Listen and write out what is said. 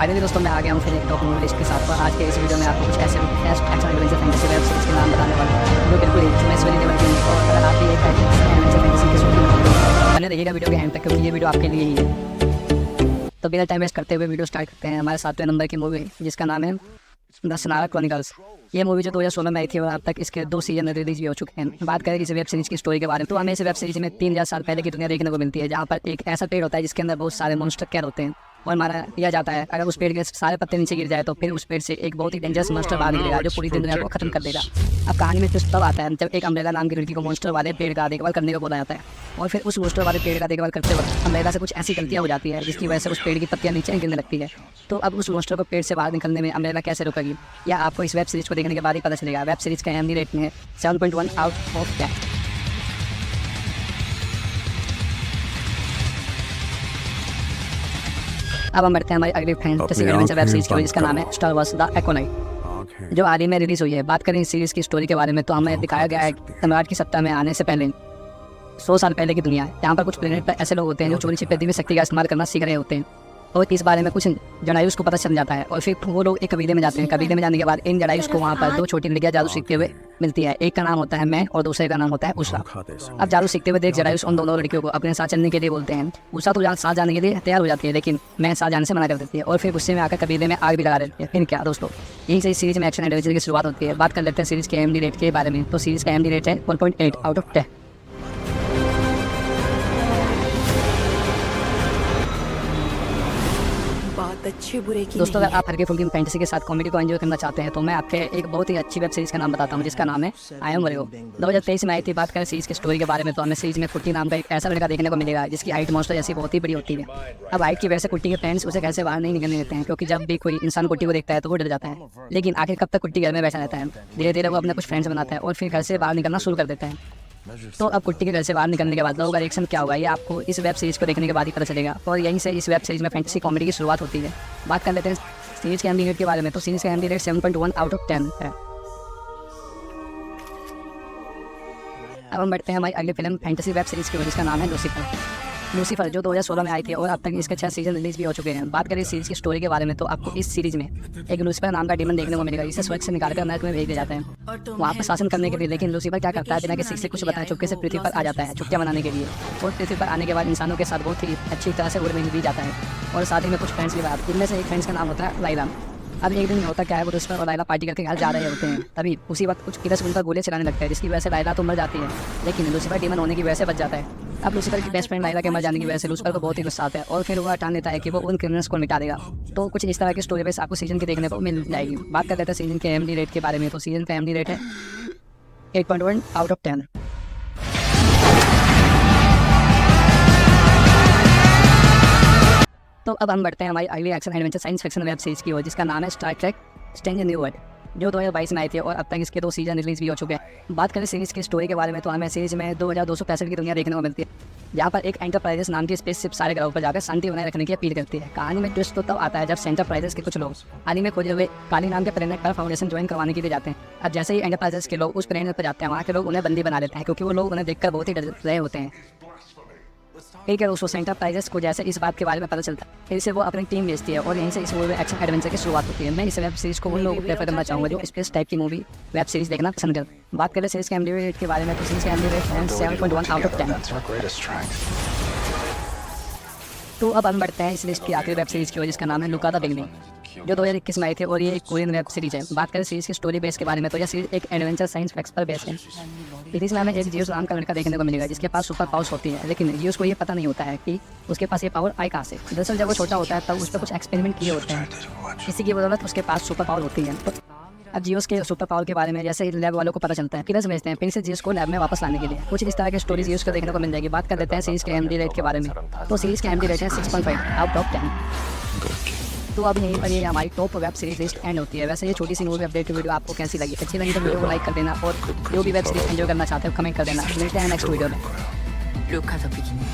Finally दोस्तों मैं आ गया हूँ फिर एक टॉप मूवी लिस्ट के साथ। और आज के इस वीडियो में आपको कुछ ऐसे best action adventure fantasy web series के नाम बताने वाला हूँ जो बिल्कुल ही चॉइस वाली लेवल की है। और अगर आप भी एक एक्शन एडवेंचर फैंटेसी के शौकीन बने रहिएगा वीडियो के एंड तक, क्योंकि ये वीडियो आपके लिए ही है। तो बिना टाइम वेस्ट करते हुए वीडियो स्टार्ट करते हैं हमारे 7वें नंबर की मूवी जिसका नाम है द शनारा क्रॉनिकल्स। ये मूवी जो 2016 में आई थी और अब तक इसके 2 सीजन रिलीज भी हो चुके हैं। बात करें इस वेब सीरीज की स्टोरी के बारे में तो हमें इस वेब सीरीज में 3000 साल पहले की दुनिया देखने को मिलती है, जहाँ पर एक ऐसा पेड़ होता है जिसके अंदर बहुत सारे मॉन्स्टर कैद होते हैं और मारा दिया जाता है। अगर उस पेड़ के सारे पत्ते नीचे गिर जाए तो फिर उस पेड़ से एक बहुत ही डेंजरस मॉन्स्टर बाहर निकलेगा जो पूरी दुनिया को खत्म कर देगा। अब कहानी में ट्विस्ट तब आता है जब एक अम्ब्रेला नाम की लड़की को मॉन्स्टर वाले पेड़ का देखभाल करने को बोला जाता है और फिर उस मॉन्स्टर वाले पेड़ का देखभाल करते वक्त अम्ब्रेला से कुछ ऐसी गलतियाँ हो जाती है जिसकी वजह से उस पेड़ की पत्तियाँ नीचे गिरने लगती है। तो अब उस मॉन्स्टर को पेड़ से बाहर निकलने में अम्ब्रेला कैसे रुकेगी, या आपको इस वेब सीरीज को देखने के बाद ही पता चलेगा। वेब सीरीज का IMDb रेटिंग है 7.1 आउट ऑफ 10। अब हम बढ़ते हैं हमारी अगली फैंटेसी एडवेंचर वेब सीरीज की जिसका नाम है स्टार वॉर्स द एकोनाइट, जो हाल ही में रिलीज हुई है। बात करें इस सीरीज की स्टोरी के बारे में तो हमें दिखाया गया है सम्राट की सत्ता में आने से पहले 100 साल पहले की दुनिया है, जहाँ पर कुछ प्लेनेट पर ऐसे लोग होते हैं जो चोरी छिपे दिव्य शक्ति का इस्तेमाल करना सीख रहे होते हैं। और इस बारे में कुछ जडायुस को पता चल जाता है और फिर वो लोग एक कबीले में जाते हैं। कबीले में जाने के बाद इन जडायुस को वहाँ पर 2 छोटी लड़कियाँ जादू सीखते हुए मिलती है। एक का नाम होता है मैं और दूसरे का नाम होता है उषा। अब जादू सीखते हुए देख जडायुस उन दोनों लड़कियों को अपने साथ चलने के लिए बोलते हैं। उषा तो साथ जाने के लिए तैयार हो जाती है, लेकिन मैं साथ जाने से मना कर देती है और फिर गुस्से में आकर कबीले में आग भी लगा देती है। फिर क्या दोस्तों, यहीं से सीरीज में एक्शन एडवेंचर की शुरुआत होती है। बात कर लेते हैं सीरीज के IMDb रेट के बारे में तो सीरीज का IMDb रेट है 1.8 आउट ऑफ 10। अच्छे बुरे की दोस्तों अगर आप हल्के फुल्की फैंटेसी के साथ कॉमेडी को एंजॉय करना चाहते हैं तो मैं आपके एक बहुत ही अच्छी वेब सीरीज का नाम बताता हूं जिसका नाम है आई एम वर्गो। 2023 में आई थी। बात करें सीरीज की स्टोरी के बारे में तो हमें सीरीज में कुट्टी नाम का एक ऐसा लड़का देखने को मिलेगा जिसकी हाइट मॉन्स्टर जैसी बहुत ही बड़ी होती है। अब हाइट की वजह से कुट्टी के फ्रेंड्स उसे घर से बाहर नहीं निकलने देते हैं, क्योंकि जब भी कोई इंसान कुट्टी को देखता है तो वो डर जाता है। लेकिन आखिर कब तक कुट्टी घर में बैठा रहता है। धीरे धीरे वो अपने कुछ फ्रेंड्स बनाता है और फिर घर से बाहर निकलना शुरू कर देता है। तो अब कुट्टी के घर से बाहर निकलने के बाद लोगों का रिएक्शन क्या होगा ये आपको इस वेब सीरीज को देखने के बाद ही पता चलेगा। और यहीं से इस वेब सीरीज में फैंटेसी कॉमेडी की शुरुआत होती है। बात कर लेते हैं सीरीज के IMDb रेट के बारे में तो सीरीज का IMDb रेट 7.1 आउट ऑफ 10 है। अब हम बढ़ते हैं हमारी अगली फिल्म फैंटेसी वेब सीरीज की जिसका नाम है लूसीफर, जो 2016 में आई थी और अब तक इसके 6 सीजन रिलीज भी हो चुके हैं। बात करें सीरीज की स्टोरी के बारे में तो आपको इस सीरीज में एक लूसीफर नाम का डीमन देखने को मिलेगा जिसे स्वर्ग से निकालकर नरक में भेज दिया जाता है वहाँ पर शासन करने के लिए। लेकिन लूसीफर क्या करता है, बिना किसी से कुछ बताए चुपके से पृथ्वी पर आ जाता है छुट्टियाँ मनाने के लिए। और पृथ्वी पर आने के बाद इंसानों के साथ बहुत ही अच्छी तरह से उड़ने भी जाता है और साथ ही में कुछ फ्रेंड्स भी बात। इनमें से एक फ्रेंड्स का नाम होता है लाइला। अब एक दिन होता क्या है, वो लूसीफर और लाइला पार्टी करके घर जा रहे होते हैं। तभी उसी वक्त कुछ किधर से उनका गोले चलाने लगता है जिसकी वजह से लाइला तो मर जाती है, लेकिन लूसीफर डीमन होने की वजह से बच जाता है। अब लूसीफर की बेस्ट फ्रेंड लाइला के मर जाने की वजह से लूसीफर को बहुत ही गुस्सा आता है और फिर वो ठान लेता है कि वो उन क्रिमिनल्स को मिटा देगा। तो कुछ इस तरह की स्टोरी बेस आपको सीजन की देखने को मिल जाएगी। बात कर लेते हैं सीजन के IMDb रेट के बारे में तो सीजन का IMDb रेट है 8.1 आउट ऑफ 10। तो अब हम बढ़ते हैं हमारी अगली action adventure science fiction web series की ओर जिसका नाम है Star Trek strange new world, जो 2022 में आई थी और अब तक इसके 2 सीजन रिलीज भी हो चुके हैं। बात करें सीरीज की स्टोरी के बारे में तो हमें सीरीज में 2265 की दुनिया देखने को मिलती है, जहाँ पर एक एंटरप्राइजेस नाम की स्पेसशिप सारे ग्रहों पर जाकर शांति बनाए रखने की अपील करती है। कहानी में ट्विस्ट तो तब आता है जब एंटरप्राइजेस के कुछ लोग हाल ही में खोजे हुए काली नाम के प्लेनेट पर फाउंडेशन ज्वाइन करवाने के लिए जाते हैं। अब जैसे ही एंटरप्राइजेस के लोग उस प्लेनेट पर जाते हैं वहाँ के लोग उन्हें बंदी बना लेते हैं, क्योंकि वो लोग उन्हें देखकर बहुत ही डर रहे होते हैं। ठीक है दोस्तों, एंटरप्राइजेस को जैसे इस बात के बारे में पता चलता है फिर से वो अपनी टीम भेजती है और यहीं से इस मूवी में एक्शन एडवेंचर की शुरुआत होती है। मैं इस वेब सीरीज को उन लोगों को प्रेफर करना चाहूँगा जो स्पेस टाइप की मूवी वेब सीरीज देखना पसंद करते। बात करें सीरीज के IMDb रेट के बारे में तो सीरीज के IMDb रेट है 7.1 आउट ऑफ 10। तो अब हम बढ़ते हैं इस लिस्ट की आखिरी वेब सीरीज की ओर जिसका नाम है लुका द बिगनिंग, जो 2021 में आई थी और ये एक कोरियन वेब सीरीज है। बात करें सीरीज की स्टोरी बेस के बारे में तो यह सीरीज एक एडवेंचर साइंस फैक्ट्स पर बेस्ड है। सीरीज में हमें एक जियोस नाम का लड़का देखने को मिलेगा जिसके पास सुपर पावर्स होती है, लेकिन जियोस को ये पता नहीं होता है कि उसके पास ये पावर आई कहाँ से। दरअसल जब वो छोटा होता है तब उस पर कुछ एक्सपेरिमेंट किए होते हैं, इसी की बदौलत उसके पास सुपर पावर होती है। तो अब जियोस के सुपर पावर के बारे में जैसे ही लैब वालों को पता चलता है किधर से भेजते हैं फिर से जियोस को लैब में वापस लाने के लिए। कुछ इस तरह के स्टोरी जियोस को देखने को मिल जाएगी। बात कर लेते हैं सीरीज के IMDb रेट के बारे में तो सीरीज के IMDb रेट है 6.5 आउट ऑफ 10। तो अब यहीं पर ये हमारी top web series list and होती है। वैसे ये छोटी सी मूवी अपडेट वीडियो आपको कैसी लगी, अच्छी लगी तो वीडियो को लाइक कर देना और जो भी वेब सीरीज एंजॉय करना चाहते हो कमेंट कर देना। मिलते हैं नेक्स्ट वीडियो में।